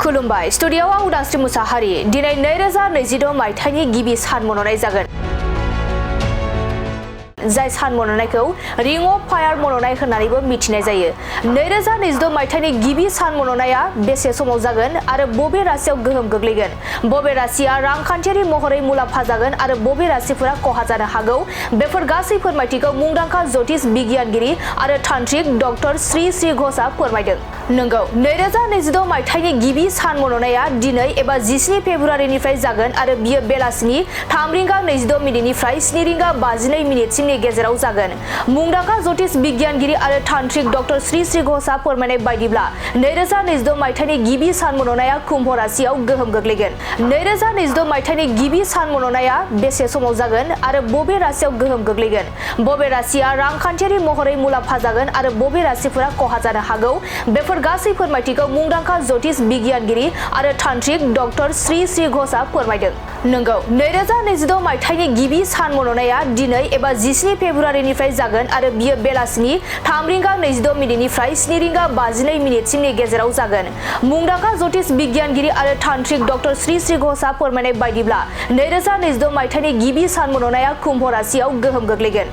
खुलुमबाय स्टुडिय'आव उदांस्रि मुसाहारि दिनै 2026 मायथाइनि गिबि सान मन'नाय जागोन। जाय सान मन'नायखौ रिं अफ फायार मन'नाय होननानैबो मिथिनाय जायो। 2026 मायथाइनि गिबि सान मन'नाया बेसे समाव जागोन आरो बबे राशियाव गोहोम गोग्लैगोन, बबे राशिया रांखान्थियारि महरै मुलाम्फा जागोन आरो बबे राशिफोरा खहा जानो हागौ, बेफोर गासै फोरमायथिखौ मुंदांखा ज्योतिष बिगियानगिरि आरो तान्त्रिक डक्टर श्री श्री घोषआ फोरमायदों। नंगौ, 2026 मायथाइनि गिबि सान मन'नाया दिनै एबा 17 फेब्रुआरिनिफ्राय जागोन आरो बियो बेलासिनि 3:26 7:52 गेजेराव जागोन। मुंदांखा ज्योतिष बिगियानगिरि आरो तान्त्रिक डक्टर श्री श्री घोषआ फोरमायनाय बायदिब्ला 2026 मायथाइनि गिबि सान मन'नाया कुम्भ राशियाव गोहोम गोग्लैगोन। 2026 मायथाइनि गिबि सान मन'नाया बेसे समाव जागोन आरो बबे राशियाव गोहोम गोग्लैगोन, बबे राशिया रांखान्थियारि महरै मुलाम्फा जागोन आरो बबे राशिफोरा खहा जानो हागौ, बेफोर गासै फोरमायथिखौ मुंदांखा ज्योतिष बिगियानगिरि आरो तान्त्रिक डक्टर श्री श्री घोषआ फोरमायदों। नंगौ, 2026 मायथाइनि गिबि सान मन'नाया दिनै एबा 17 फेब्रुआरिनिफ्राय जागोन आरो बियो बेलासिनि 3:26 7:52 गेजेराव जागोन। मुंदांखा ज्योतिष बिगियानगिरि आरो तान्त्रिक डक्टर श्री श्री घोषआ फोरमायनाय बायदिब्ला 2026 मायथाइनि गिबि सान मन'नाया कुम्भ राशियाव गोहोम गोग्लैगोन।